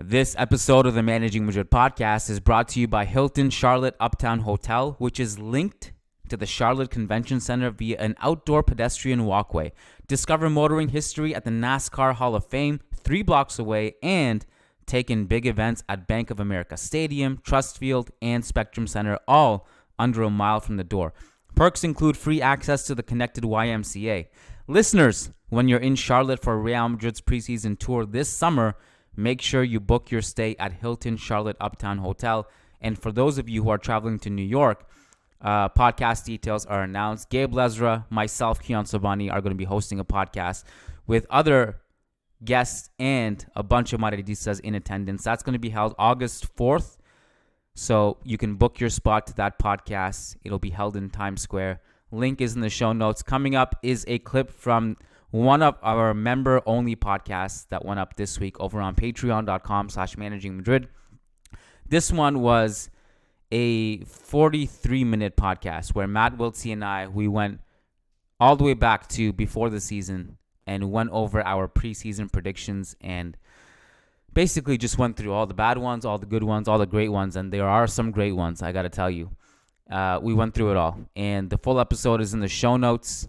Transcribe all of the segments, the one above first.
This episode of the Managing Madrid Podcast is brought to you by Hilton Charlotte Uptown Hotel, which is linked to the Charlotte Convention Center via an outdoor pedestrian walkway. Discover motoring history at the NASCAR Hall of Fame 3 blocks away and take in big events at Bank of America Stadium, Trust Field, and Spectrum Center, all under a mile from the door. Perks include free access to the connected YMCA. Listeners, when you're in Charlotte for Real Madrid's preseason tour this summer, make sure you book your stay at Hilton Charlotte Uptown Hotel. And for those of you who are traveling to New York, podcast details are announced. Gabe Lezra, myself, Kiyan Sobhani are going to be hosting a podcast with other guests and a bunch of Madridistas in attendance. That's going to be held August 4th. So you can book your spot to that podcast. It'll be held in Times Square. Link is in the show notes. Coming up is a clip from one of our member-only podcasts that went up this week over on patreon.com/Managing Madrid. This one was a 43-minute podcast where Matt, Wiltse, and I, we went all the way back to before the season and went over our preseason predictions and basically just went through all the bad ones, all the good ones, all the great ones, and there are some great ones, I got to tell you. We went through it all, and the full episode is in the show notes.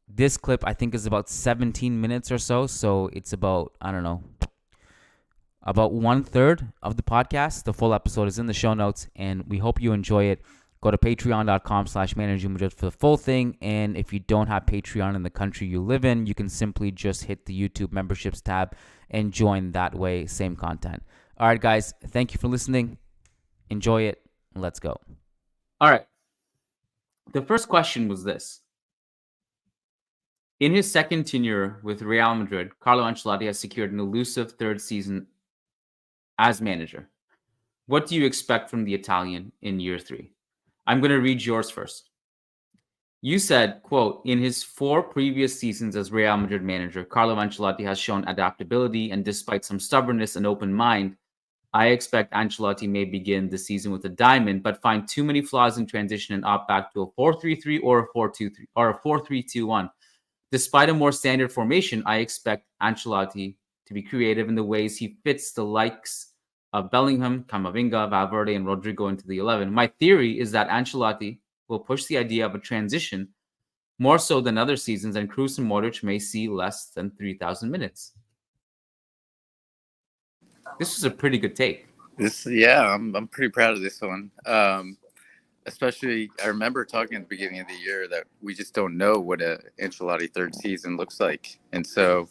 This clip, I think, is about 17 minutes or so it's about, about 1/3 of the podcast. The full episode is in the show notes, and we hope you enjoy it. Go to patreon.com/Managing Madrid for the full thing, and if you don't have Patreon in the country you live in, you can simply just hit the YouTube memberships tab and join that way, same content. All right, guys, thank you for listening. Enjoy it. Let's go. All right. The first question was this. In his second tenure with Real Madrid, Carlo Ancelotti has secured an elusive third season as manager. What do you expect from the Italian in year 3? I'm going to read yours first. You said, quote, in his 4 previous seasons as Real Madrid manager, Carlo Ancelotti has shown adaptability, and despite some stubbornness and open mind, I expect Ancelotti may begin the season with a diamond, but find too many flaws in transition and opt back to a 4-3-3 or a 4-2-3 or a 4-3-2-1. Despite a more standard formation, I expect Ancelotti to be creative in the ways he fits the likes of Bellingham, Camavinga, Valverde, and Rodrigo into the 11. My theory is that Ancelotti will push the idea of a transition more so than other seasons, and Kroos and Modric may see less than 3,000 minutes. This was a pretty good take. I'm pretty proud of this one. Especially, I remember talking at the beginning of the year that we just don't know what a Ancelotti third season looks like, and so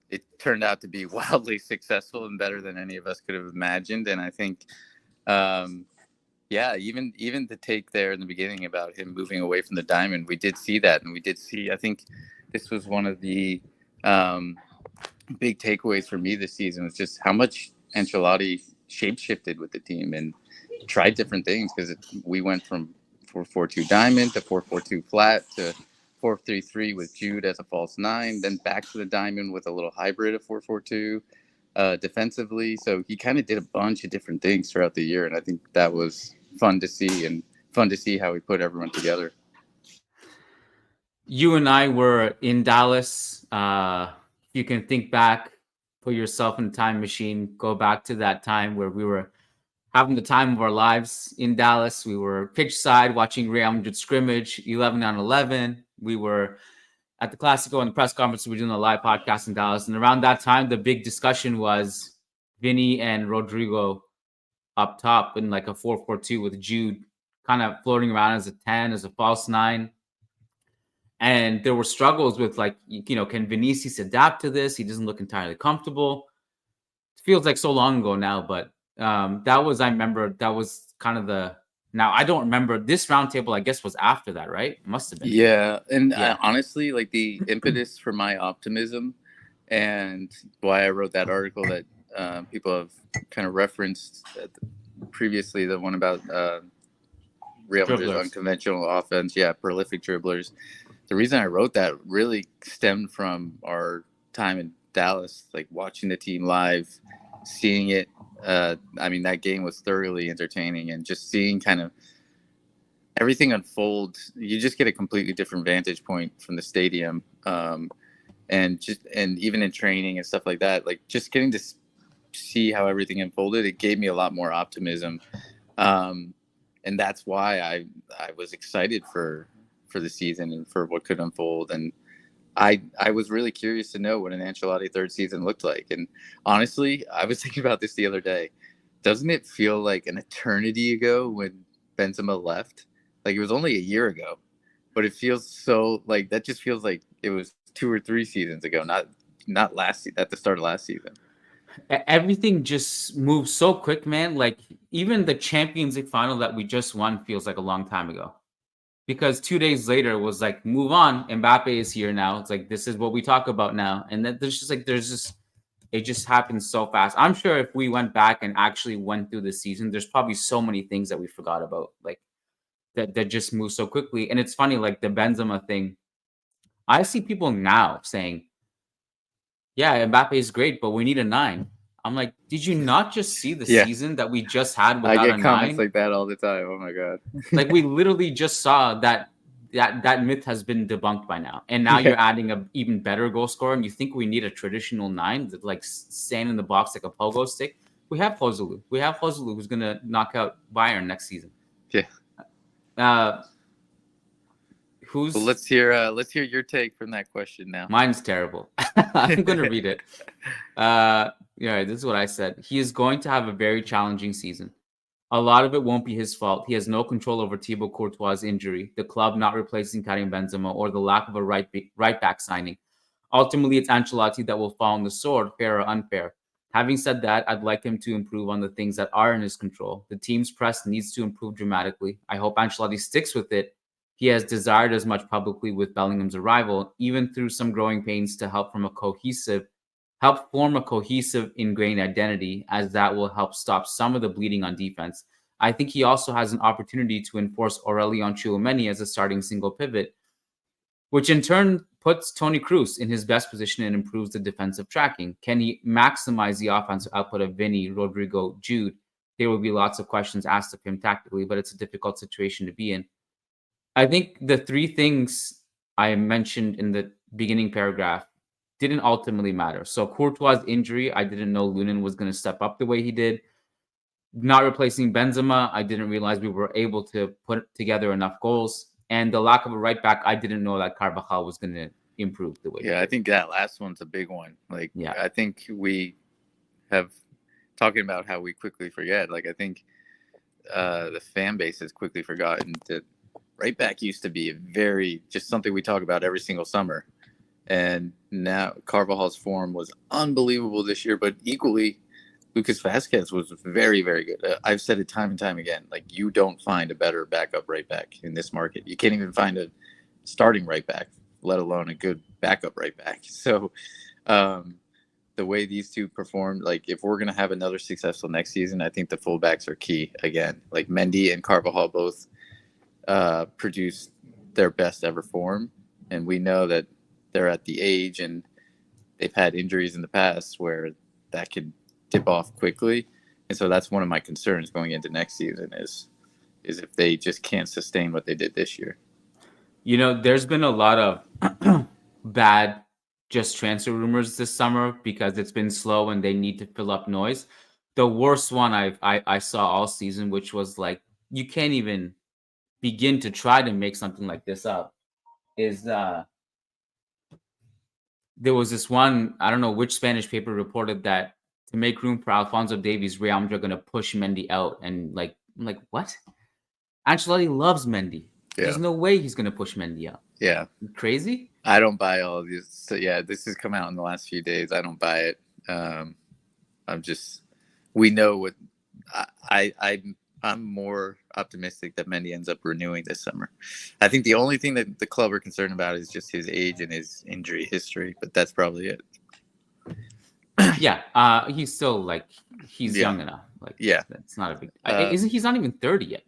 it turned out to be wildly successful and better than any of us could have imagined. And I think, even the take there in the beginning about him moving away from the diamond, we did see that, and we did see. I think this was one of the big takeaways for me this season was just how much Ancelotti shape-shifted with the team and tried different things, because we went from 4-4-2 diamond to 4-4-2 flat to 4-3-3 with Jude as a false 9, then back to the diamond with a little hybrid of 4-4-2 defensively. So he kind of did a bunch of different things throughout the year, and I think that was fun to see, and fun to see how he put everyone together. You and I were in Dallas. You can think back, put yourself in a time machine, go back to that time where we were having the time of our lives in Dallas. We were pitch side watching Real Madrid scrimmage, 11-on-11. We were at the Clasico and the press conference. We were doing a live podcast in Dallas. And around that time, the big discussion was Vinny and Rodrigo up top in like a 4-4-2 with Jude kind of floating around as a 10, as a false 9. And there were struggles with, like, can Vinicius adapt to this? He doesn't look entirely comfortable. It feels like so long ago now, but I remember that was kind of now I don't remember this roundtable. I guess was after that, right? It must have been. Yeah. And honestly, like the impetus for my optimism and why I wrote that article that people have kind of referenced previously, the one about Real Madrid's unconventional offense. Yeah. Prolific dribblers. The reason I wrote that really stemmed from our time in Dallas, like watching the team live, seeing it. That game was thoroughly entertaining, and just seeing kind of everything unfold. You just get a completely different vantage point from the stadium. and even in training and stuff like that, like just getting to see how everything unfolded, it gave me a lot more optimism. And that's why I was excited for the season and for what could unfold. And I was really curious to know what an Ancelotti third season looked like. And honestly, I was thinking about this the other day. Doesn't it feel like an eternity ago when Benzema left? Like it was only a year ago, but it feels so like that just feels like it was 2 or 3 seasons ago, not at the start of last season. Everything just moves so quick, man. Like even the Champions League final that we just won feels like a long time ago. Because 2 days later it was like, move on. Mbappe is here now. It's like this is what we talk about now. And then it just happens so fast. I'm sure if we went back and actually went through the season, there's probably so many things that we forgot about, like that just move so quickly. And it's funny, like the Benzema thing. I see people now saying, yeah, Mbappe is great, but we need a 9. I'm like, did you not just see the Yeah. season that we just had I without a get comments 9? like that all the time. Oh my god. Like we literally just saw that myth has been debunked by now, and now you're adding a even better goal scorer, and you think we need a traditional 9 that like stand in the box like a pogo stick? We have Joselu. Who's gonna knock out Bayern next season. Yeah. Well, let's hear your take from that question now. Mine's terrible. I'm gonna read it. Yeah, this is what I said. He is going to have a very challenging season. A lot of it won't be his fault. He has no control over Thibaut Courtois' injury, the club not replacing Karim Benzema, or the lack of a right back signing. Ultimately, it's Ancelotti that will fall on the sword, fair or unfair. Having said that, I'd like him to improve on the things that are in his control. The team's press needs to improve dramatically. I hope Ancelotti sticks with it. He has desired as much publicly with Bellingham's arrival, even through some growing pains to help form a cohesive, ingrained identity, as that will help stop some of the bleeding on defense. I think he also has an opportunity to enforce Aurelien Tchouameni as a starting single pivot, which in turn puts Toni Kroos in his best position and improves the defensive tracking. Can he maximize the offensive output of Vinny, Rodrigo, Jude? There will be lots of questions asked of him tactically, but it's a difficult situation to be in. I think the 3 things I mentioned in the beginning paragraph didn't ultimately matter. So Courtois' injury, I didn't know Lunin was going to step up the way he did. Not replacing Benzema, I didn't realize we were able to put together enough goals. And the lack of a right back, I didn't know that Carvajal was going to improve the way. Yeah, I think that last one's a big one. Like, yeah. I think we have talking about how we quickly forget. Like, I think the fan base has quickly forgotten that right back used to be just something we talk about every single summer. And now Carvajal's form was unbelievable this year, but equally, Lucas Vazquez was very, very good. I've said it time and time again. Like, you don't find a better backup right back in this market. You can't even find a starting right back, let alone a good backup right back. So the way these two performed, like if we're going to have another successful next season, I think the fullbacks are key again. Like Mendy and Carvajal both produced their best ever form. And we know that they're at the age and they've had injuries in the past where that could tip off quickly. And so that's one of my concerns going into next season is if they just can't sustain what they did this year. You know, there's been a lot of bad just transfer rumors this summer because it's been slow and they need to fill up noise. The worst one I saw all season, which was like, you can't even begin to try to make something like this up, is there was this one, I don't know which Spanish paper reported that to make room for Alphonso Davies, Real Madrid are going to push Mendy out. And I'm like, what? Ancelotti loves Mendy. Yeah. There's no way he's going to push Mendy out. Yeah. Crazy? I don't buy all of these. So yeah, this has come out in the last few days. I don't buy it. We know what I'm more optimistic that Mendy ends up renewing this summer. I think the only thing that the club are concerned about is just his age and his injury history, but that's probably it. Yeah, he's still he's young enough. That's not a big. He's not even 30 yet.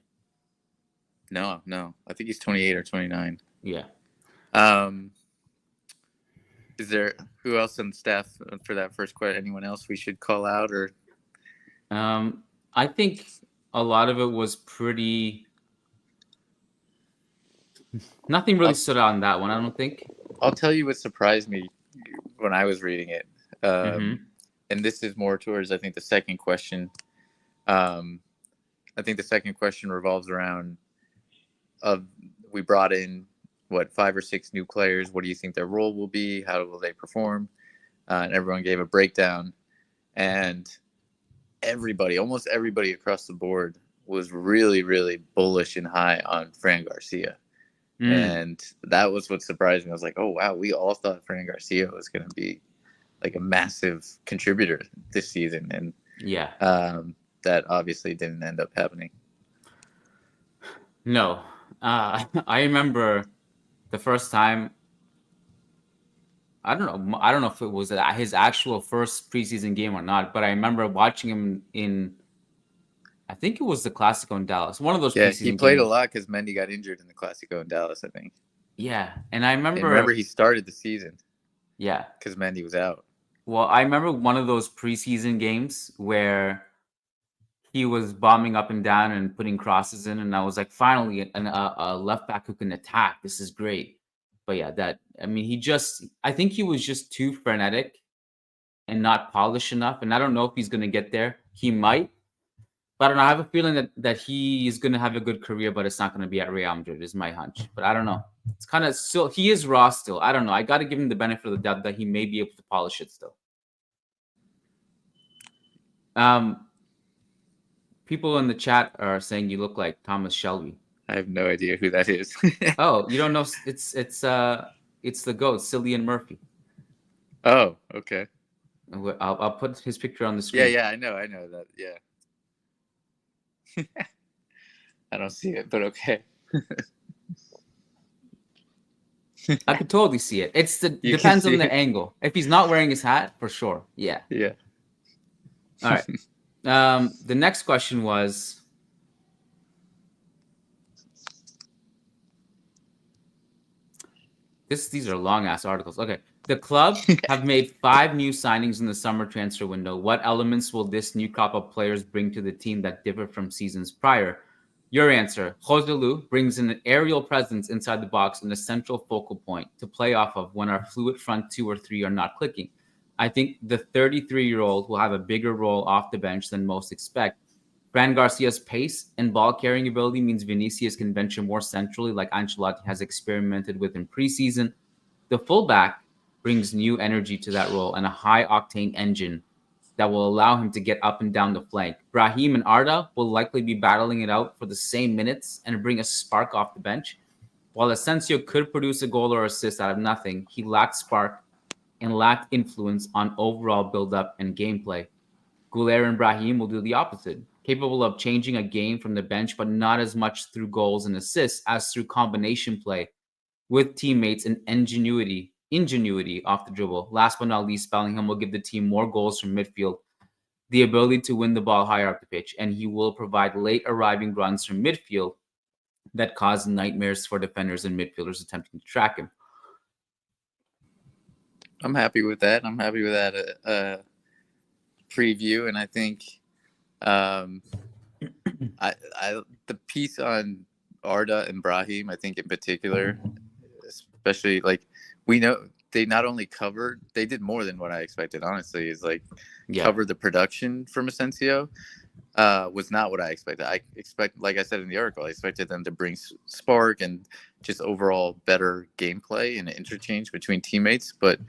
No. I think he's 28 or 29. Yeah. Is there who else on staff for that first question? Anyone else we should call out or? I think a lot of it was pretty. Nothing really stood out on that one, I don't think. I'll tell you what surprised me when I was reading it. Mm-hmm. And this is more towards, I think, the second question. Um, I think the second question revolves around of we brought in what 5 or 6 new players. What do you think their role will be? How will they perform? And everyone gave a breakdown, and almost everybody across the board was really, really bullish and high on Fran Garcia. And that was what surprised me. I was like, oh, wow, we all thought Fran Garcia was going to be like a massive contributor this season. And Yeah. that obviously didn't end up happening. No. I remember the first time. I don't know. I don't know if it was his actual first preseason game or not, but I remember watching him in. I think it was the Clasico in Dallas, one of those Yeah, preseason he played games. a lot because Mendy got injured in the Clasico in Dallas, I think. Yeah, and I remember. And remember, he started the season. Yeah, because Mendy was out. Well, I remember one of those preseason games where he was bombing up and down and putting crosses in, and I was like, finally, a left back who can attack. This is great. But yeah, I think he was just too frenetic and not polished enough. And I don't know if he's going to get there. He might, but I don't know. I have a feeling that he is going to have a good career, but it's not going to be at Real Madrid, is my hunch. But I don't know. It's kind of still, he is raw still. I don't know. I got to give him the benefit of the doubt that he may be able to polish it still. People in the chat are saying you look like Thomas Shelby. I have no idea who that is. Oh, you don't know? It's the GOAT, Cillian Murphy. Oh, okay. I'll put his picture on the screen. Yeah, I know that. Yeah. I don't see it, but okay. I could totally see it. Depends on the angle. If he's not wearing his hat, for sure. Yeah. Yeah. All right. The next question was, these are long ass articles. Okay. The club have made 5 new signings in the summer transfer window. What elements will this new crop of players bring to the team that differ from seasons prior? Your answer, Joselu brings in an aerial presence inside the box and a central focal point to play off of when our fluid front 2 or 3 are not clicking. I think the 33-year-old will have a bigger role off the bench than most expect. Fran Garcia's pace and ball-carrying ability means Vinicius can venture more centrally like Ancelotti has experimented with in preseason. The fullback brings new energy to that role and a high-octane engine that will allow him to get up and down the flank. Brahim and Arda will likely be battling it out for the same minutes and bring a spark off the bench. While Asensio could produce a goal or assist out of nothing, he lacked spark and lacked influence on overall build-up and gameplay. Goulet and Brahim will do the opposite, capable of changing a game from the bench, but not as much through goals and assists as through combination play with teammates and ingenuity off the dribble. Last but not least, Bellingham will give the team more goals from midfield, the ability to win the ball higher up the pitch, and he will provide late arriving runs from midfield that cause nightmares for defenders and midfielders attempting to track him. I'm happy with that. Preview, and I think the piece on Arda and Brahim, I think in particular, especially like we know they not only covered, they did more than what I expected. Honestly, is like covered the production from Asensio. Was not what I expected. Like I said in the article, I expected them to bring spark and just overall better gameplay and interchange between teammates, but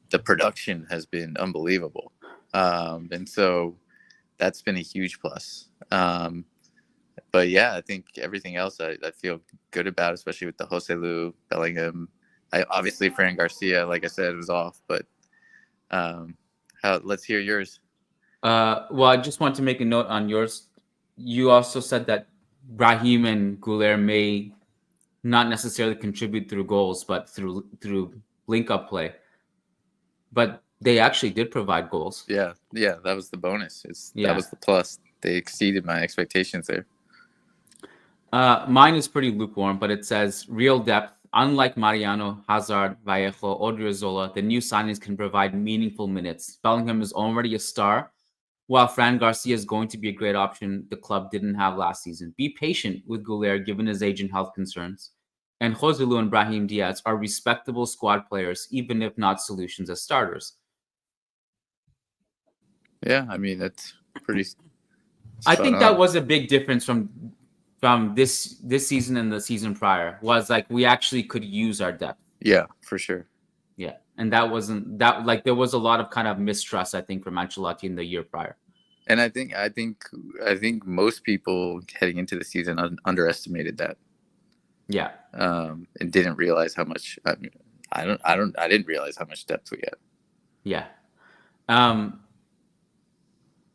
the production has been unbelievable. And so that's been a huge plus. But yeah, I think everything else I feel good about, especially with the Joselu, Bellingham. Obviously, Fran Garcia, like I said, was off, but let's hear yours. Well, I just want to make a note on yours. You also said that Brahim and Goulet may not necessarily contribute through goals, but through link-up play. But they actually did provide goals. Yeah, that was the bonus. That was the plus. They exceeded my expectations there. Mine is pretty lukewarm, but it says real depth. Unlike Mariano, Hazard, Vallejo, Odriozola, the new signings can provide meaningful minutes. Bellingham is already a star, while Fran Garcia is going to be a great option the club didn't have last season. Be patient with Goulet given his age and health concerns. and Joselu and Brahim Diaz are respectable squad players, even if not solutions as starters. Yeah, I mean, that's pretty I spot think that on. was a big difference from this season and the season prior. Was like we actually could use our depth. Yeah, for sure. Yeah, and that wasn't that like there was a lot of kind of mistrust, I think, from Ancelotti in the year prior. And I think most people heading into the season underestimated that. Yeah. And didn't realize how much. I mean, I didn't realize how much depth we had. Yeah.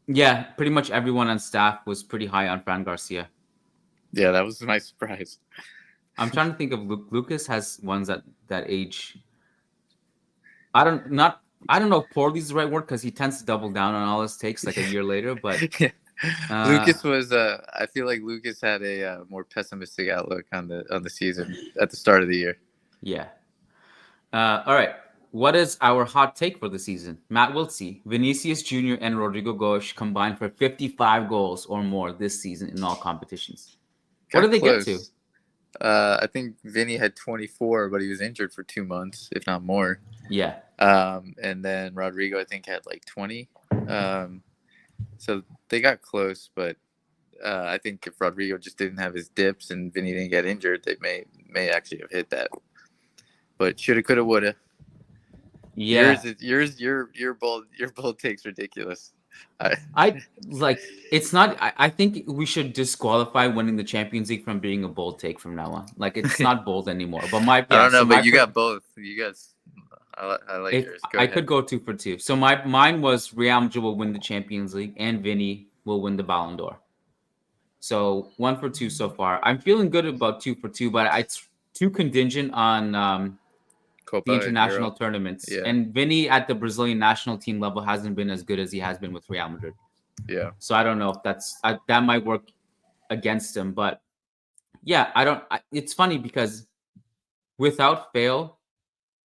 Yeah, pretty much everyone on staff was pretty high on Fran Garcia. Yeah, that was my surprise. I'm trying to think of Lucas has ones that age. I don't know if poorly is the right word because he tends to double down on all his takes like a year later. But yeah. Lucas was. I feel like Lucas had a more pessimistic outlook on the season at the start of the year. Yeah. All right. What is our hot take for the season? Matt Wiltse, Vinicius Jr. and Rodrigo Goes combined for 55 goals or more this season in all competitions. What did they get to? I think Vinny had 24, but he was injured for 2 months, if not more. Yeah. And then Rodrigo, I think, had like 20. So they got close, but I think if Rodrigo just didn't have his dips and Vinny didn't get injured, they may actually have hit that. But shoulda, coulda, woulda. Yeah. Your bold take's ridiculous. I like it's not. I think we should disqualify winning the Champions League from being a bold take from now on. Like it's not bold anymore. But I don't know. But you got both. You guys. I like yours. Go ahead. Could go 2 for 2. So mine was Real Madrid will win the Champions League and Vinny will win the Ballon d'Or. So 1 for 2 so far. I'm feeling good about 2 for 2, but it's too contingent on Copa the international tournaments. Yeah. And Vinny at the Brazilian national team level hasn't been as good as he has been with Real Madrid. Yeah. So I don't know if that might work against him. But yeah, it's funny because without fail,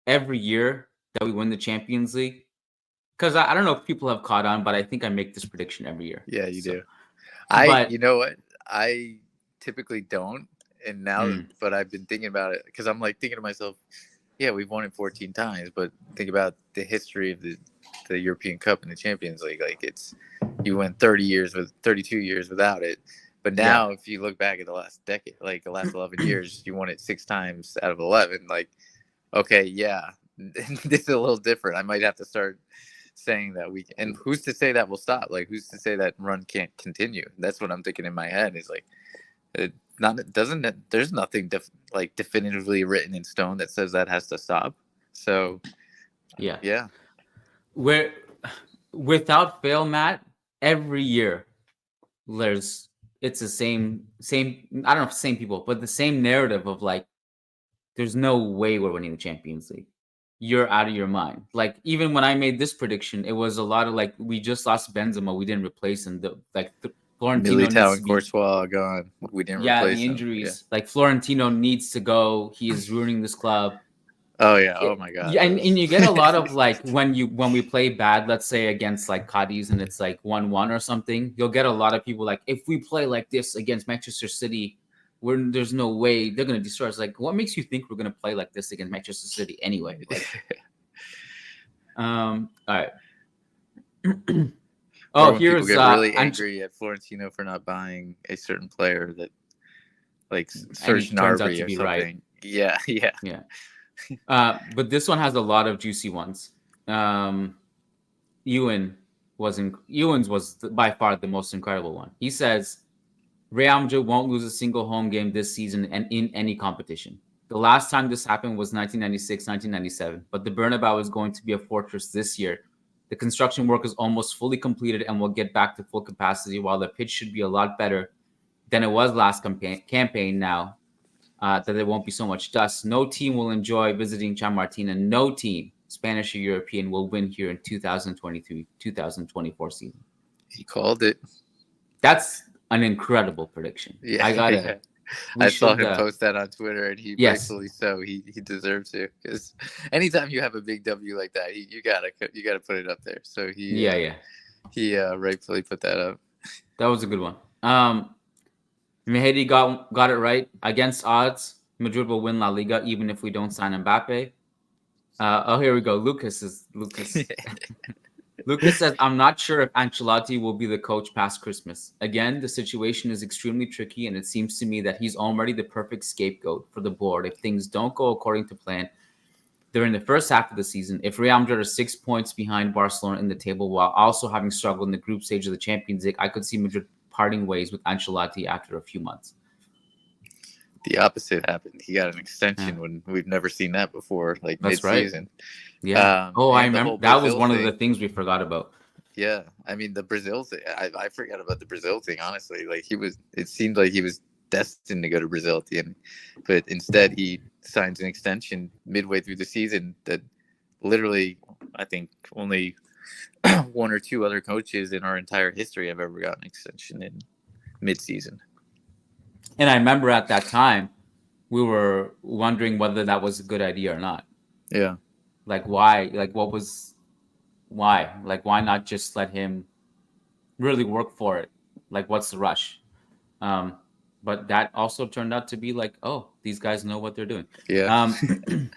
every year that we win the Champions League, because I don't know if people have caught on, but I think I make this prediction every year. Yeah, you do. You know what? I typically don't. And now, but I've been thinking about it because I'm like thinking to myself, yeah, we've won it 14 times, but think about the history of the European Cup and the Champions League. Like you went 32 years without it. But now, if you look back at the last decade, like the last 11 years, you won it 6 times out of 11. Like, okay, yeah, this is a little different. I might have to start saying that and who's to say that will stop? Like, who's to say that run can't continue? That's what I'm thinking in my head is like, there's nothing definitively written in stone that says that has to stop. So yeah. Where without fail, Matt, every year it's the same I don't know if the same people, but the same narrative of like there's no way we're winning the Champions League. You're out of your mind. Like even when I made this prediction, it was a lot of like we just lost Benzema, we didn't replace him. Florentino Militao and Courtois gone. We didn't replace the injuries. Like Florentino needs to go. He is ruining this club. Oh yeah. Oh my god. And you get a lot of like when we play bad, let's say against like Cadiz and it's like 1-1 or something, you'll get a lot of people like if we play like this against Manchester City, there's no way they're gonna destroy us. Like what makes you think we're gonna play like this against Manchester City anyway? Like, all right. Here's people get really angry at Florentino for not buying a certain player that like Serge Gnabry or something. Right. Yeah. But this one has a lot of juicy ones. Ewan's was by far the most incredible one. He says Real Madrid won't lose a single home game this season and in any competition. The last time this happened was 1996, 1997, but the Bernabeu is going to be a fortress this year. The construction work is almost fully completed and will get back to full capacity, while the pitch should be a lot better than it was last campaign now that there won't be so much dust. No team will enjoy visiting Chamartín, and no team, Spanish or European, will win here in 2023-2024 season. He called it. That's an incredible prediction. Yeah, I saw him post that on Twitter, and rightfully so. He deserves to, because anytime you have a big W like that, you gotta put it up there. So he rightfully put that up. That was a good one. Mehdi got it right against odds. Madrid will win La Liga even if we don't sign Mbappe. Here we go. Lucas. Lucas says, I'm not sure if Ancelotti will be the coach past Christmas. Again, the situation is extremely tricky, and it seems to me that he's already the perfect scapegoat for the board if things don't go according to plan during the first half of the season. If Real Madrid are 6 points behind Barcelona in the table while also having struggled in the group stage of the Champions League, I could see Madrid parting ways with Ancelotti after a few months. The opposite happened. He got an extension when we've never seen that before, like That's mid-season. Right. Yeah. I And the remember whole that was Brazil one of thing. the things we forgot about. Yeah, I mean the Brazil thing. I forgot about the Brazil thing. Honestly, like it seemed like he was destined to go to Brazil at the end, but instead he signs an extension midway through the season. That literally, I think only one or two other coaches in our entire history have ever gotten an extension in mid-season. And I remember at that time, we were wondering whether that was a good idea or not. Yeah. Like, why? Like, why? Like, why not just let him really work for it? Like, what's the rush? But that also turned out to be like, oh, these guys know what they're doing. Yeah.